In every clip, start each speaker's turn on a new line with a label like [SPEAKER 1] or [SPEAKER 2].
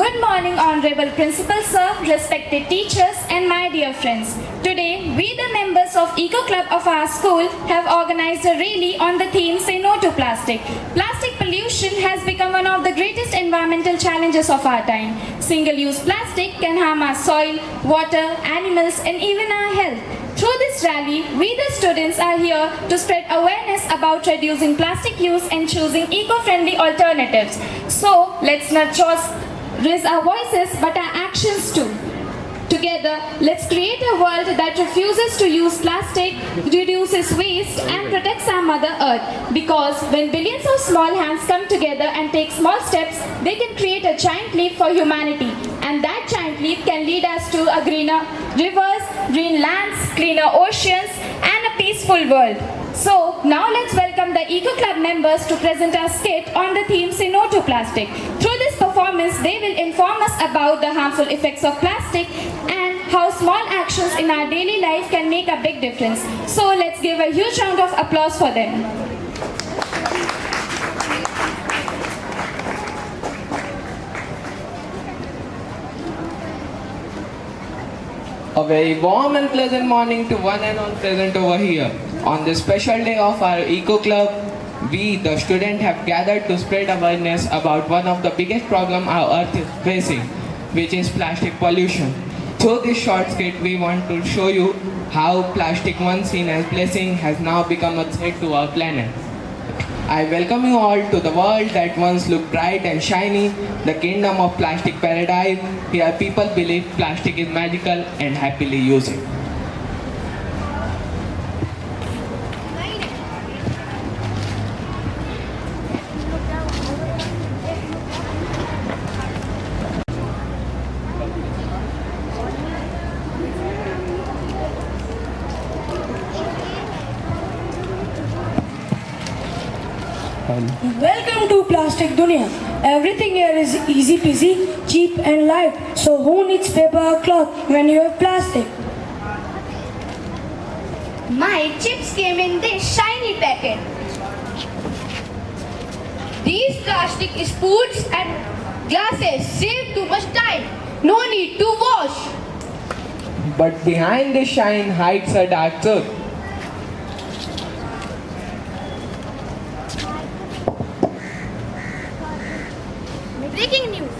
[SPEAKER 1] Good morning, Honorable Principal Sir, respected teachers, and my dear friends. Today, we the members of Eco Club of our school have organized a rally on the theme Say No to Plastic. Plastic pollution has become one of the greatest environmental challenges of our time. Single-use plastic can harm our soil, water, animals, and even our health. Through this rally, we the students are here to spread awareness about reducing plastic use and choosing eco-friendly alternatives. So, let's not just raise our voices but our actions too. Together, let's create a world that refuses to use plastic, reduces waste, and protects our Mother Earth. Because when billions of small hands come together and take small steps, they can create a giant leap for humanity. And that giant leap can lead us to a greener rivers, green lands, cleaner oceans, and a peaceful world. So, now let's welcome the Eco Club members to present our skit on the theme Say No to Plastic. Through this performance, they will inform us about the harmful effects of plastic and how small actions in our daily life can make a big difference. So, let's give a huge round of applause for them.
[SPEAKER 2] A very warm and pleasant morning to one and all present over here. On this special day of our Eco Club, we, the students, have gathered to spread awareness about one of the biggest problems our earth is facing, which is plastic pollution. Through this short skit, we want to show you how plastic, once seen as blessing, has now become a threat to our planet. I welcome you all to the world that once looked bright and shiny, the kingdom of plastic paradise. Here people believe plastic is magical and happily use it.
[SPEAKER 3] Welcome to Plastic Dunia. Everything here is easy peasy, cheap and light. So who needs paper or cloth when you have plastic?
[SPEAKER 4] My chips came in this shiny packet. These plastic spoons and glasses save too much time. No need to wash.
[SPEAKER 2] But behind this shine hides a dark truth.
[SPEAKER 4] Breaking news.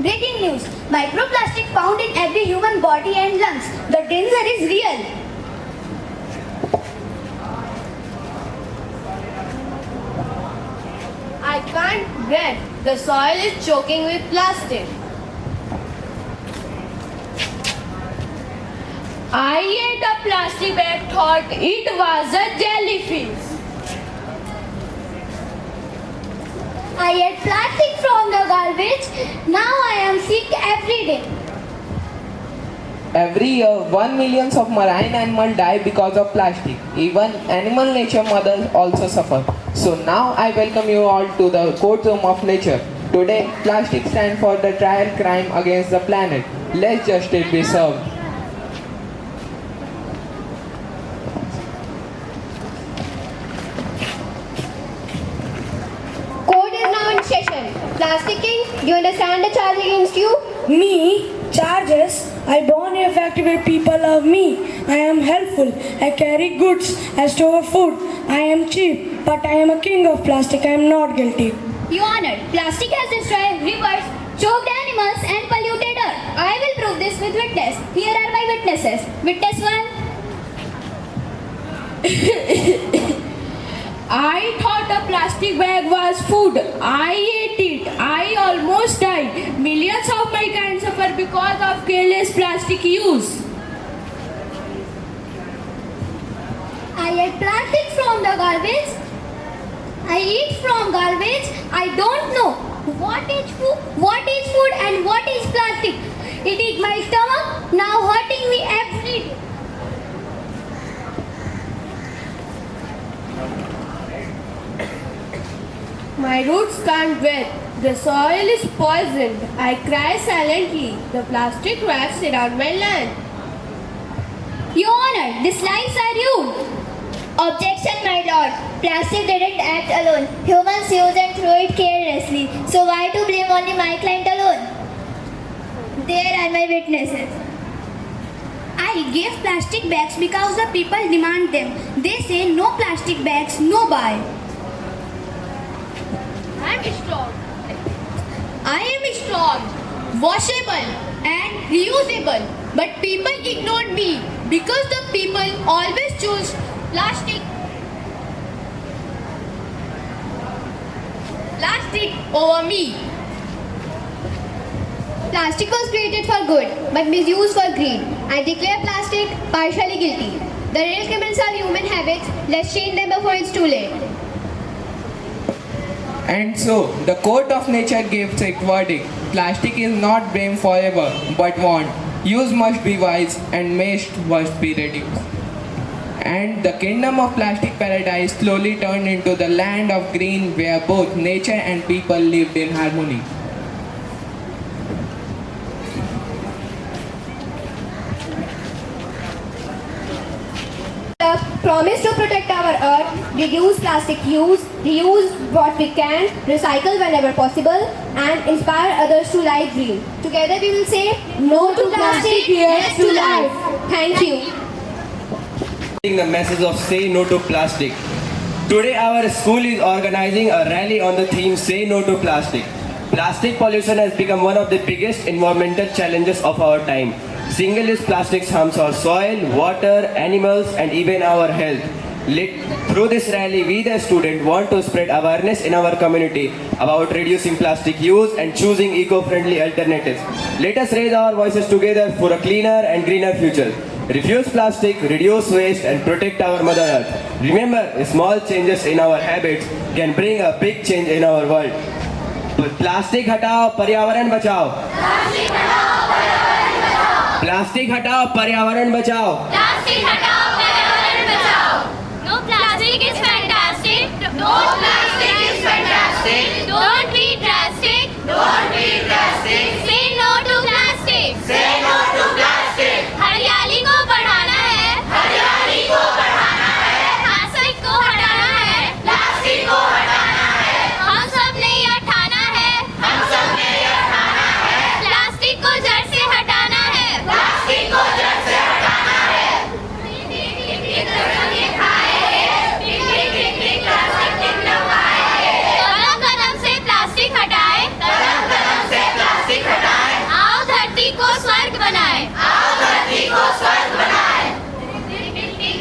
[SPEAKER 4] Breaking news. Microplastic found in every human body and lungs. The danger is real. I can't breathe. The soil is choking with plastic. I ate a plastic bag, thought it was a jellyfish. I ate plastic from the garbage. Now I am sick every day.
[SPEAKER 2] Every year, 1 million of marine animals die because of plastic. Even animal nature mothers also suffer. So now I welcome you all to the courtroom of nature. Today, plastic stands for the trial crime against the planet. Let justice be served.
[SPEAKER 4] Court is now in session. Plastic King, do you understand the charge against you?
[SPEAKER 3] Me? Charges? I born in a factory where people love me. I am helpful. I carry goods. I store food. I am cheap. But I am a king of plastic. I am not guilty.
[SPEAKER 4] Your Honor, plastic has destroyed rivers, choked animals and polluted earth. I will prove this with witness. Here are my witnesses. Witness 1.
[SPEAKER 1] I thought a plastic bag was food. I ate it. I almost died. Millions of my kind suffer because of careless plastic use.
[SPEAKER 4] I ate plastic from the garbage. I eat from garbage. I don't know what is food and what is plastic. It is my stomach now hurting me every day.
[SPEAKER 5] My roots can't breathe. The soil is poisoned. I cry silently. The plastic wraps around my land.
[SPEAKER 4] Your Honor, these lies are you. Objection, my lord. Plastic didn't act alone. Humans used and threw it carelessly. So why to blame only my client alone? There are my witnesses. I gave plastic bags because the people demand them. They say no plastic bags, no buy.
[SPEAKER 5] I am strong, washable and reusable. But people ignored me because the people always choose plastic over me.
[SPEAKER 4] Plastic was created for good, but misused for greed. I declare plastic partially guilty. The real criminals are human habits. Let's change them before it's too late.
[SPEAKER 2] And so, the court of nature gives its verdict. Plastic is not blamed forever, but warned. Use must be wise and waste must be reduced. And the kingdom of plastic paradise slowly turned into the land of green where both nature and people lived in harmony.
[SPEAKER 5] Promise to protect our earth, reduce plastic use, reuse what we can, recycle whenever possible, and inspire others to live green. Together we will say no to plastic, yes to life. Thank you.
[SPEAKER 6] The message of Say No to Plastic. Today our school is organizing a rally on the theme Say No to Plastic. Plastic pollution has become one of the biggest environmental challenges of our time. Single-use plastics harms our soil, water, animals and even our health. Through this rally, we the students want to spread awareness in our community about reducing plastic use and choosing eco-friendly alternatives. Let us raise our voices together for a cleaner and greener future. Refuse plastic, reduce waste and protect our Mother Earth. Remember, small changes in our habits can bring a big change in our world. Plastic हटाओ पर्यावरण बचाओ plastic हटाओ पर्यावरण बचाओ
[SPEAKER 4] Plastic हटाओ पर्यावरण बचाओ. No plastic is fantastic. No plastic is fantastic. Don't be drastic. Don't be drastic. Say no to plastic. Say no to plastic. हरियाली को बढ़ाना है. हरियाली को बढ़ाना है. प्लास्टिक को हटाना है. प्लास्टिक को हटाना है. हम सब ने ये ठाना है. हम सब ने ये ठाना है. प्लास्टिक को जड़ से हटाना है. प्लास्टिक को जड़ से हटाना है. कदम कदम से प्लास्टिक हटाए. कदम कदम से प्लास्टिक हटाए. आओ धरती को स्वर्ग बनाए. आओ धरती को स्वर्ग बनाए.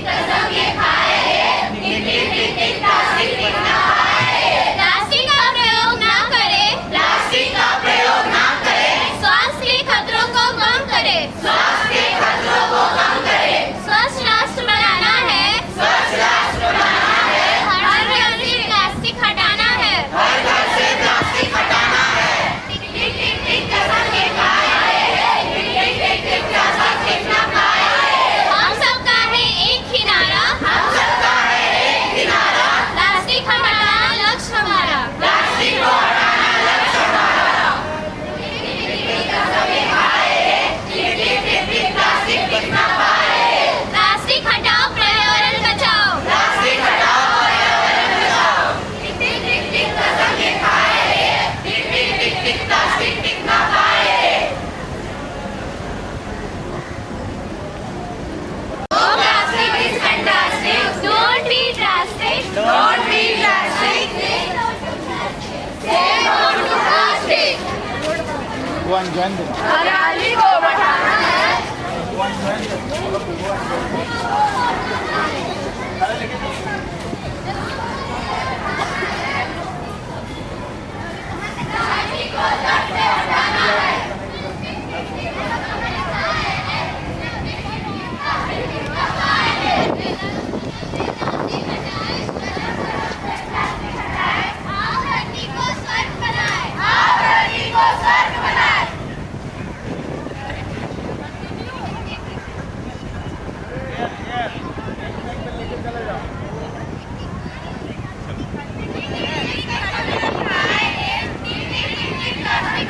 [SPEAKER 4] कसम ये खाए. प्लास्टिक ना खाए. प्लास्टिक का प्रयोग ना करे. प्लास्टिक का प्रयोग ना करे. स्वास्थ्य के खतरों को कम करे. स्वास्थ्य के खतरों को कम करे. स्वच्छ राष्ट्र बनाना है. स्वच्छ राष्ट्र बनाना है. हर घर से प्लास्टिक हटाना है. हर घर से प्लास्टिक हटाना है. कसम ये खाए. प्लास्टिक ना खाए. हम सबका है एक ही नारा. हम सबका है एक ही नारा. प्लास्टिक हटाना लक्ष्य हमारा. प्लास्टिक को हटाना लक्ष्य हमारा. कसम ये खाए. प्लास्टिक ना खाए. प्लास्टिक हटाओ पर्यावरण बचाओ. प्लास्टिक हटाओ पर्यावरण बचाओ. कसम ये खाए. प्लास्टिक ना खाए. Oh, plastic is fantastic. Don't be drastic. Don't be drastic. Say no to plastic. हरियाली को बढ़ाना है. प्लास्टिक को जड़ से हटाना है. आओ धरती को स्वर्ग बनाए. आओ धरती को स्वर्ग बनाए. प्लास्टिक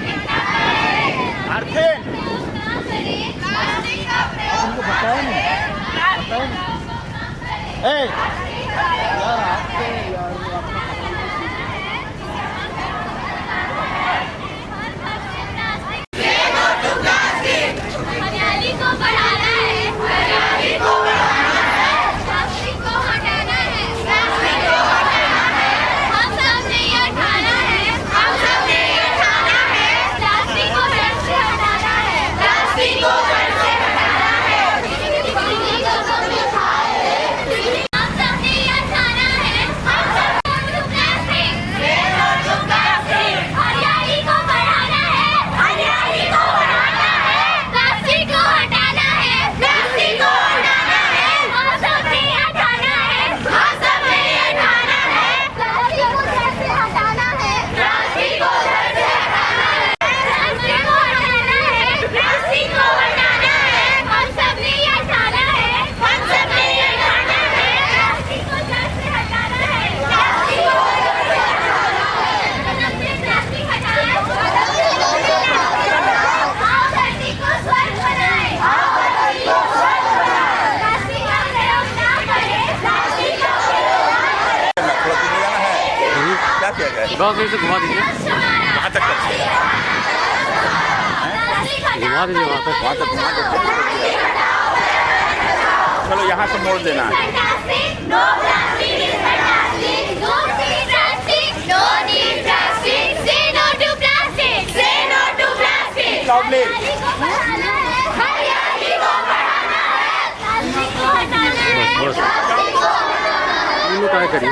[SPEAKER 7] बस ऐसे घुमा दीजिए, वहाँ तक घुमा दीजिए, वहाँ तक चलो यहाँ से मोड़ देना है। काय करिए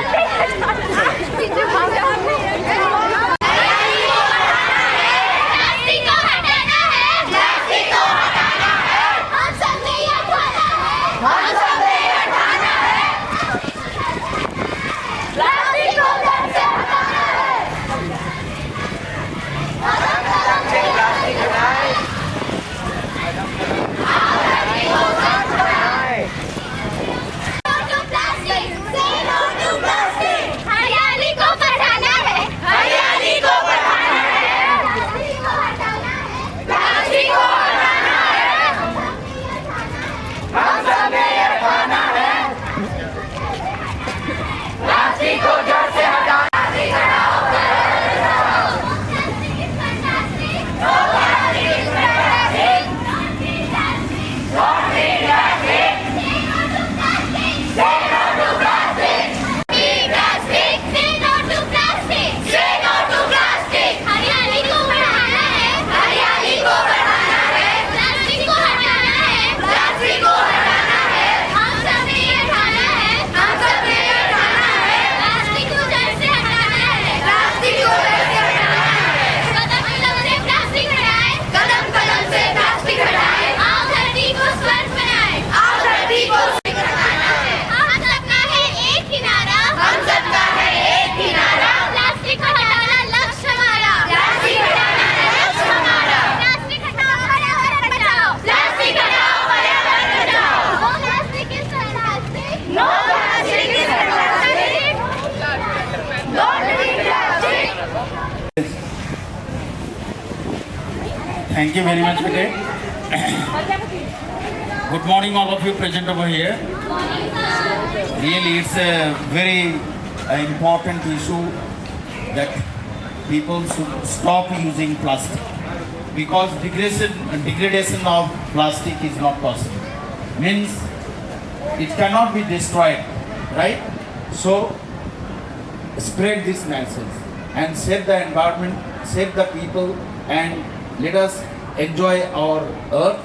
[SPEAKER 8] Thank you very much, Vijay. Good morning, all of you present over here. Really, it's a very important issue that people should stop using plastic because degradation of plastic is not possible. Means it cannot be destroyed, right? So spread this message and save the environment, save the people, and let us enjoy our earth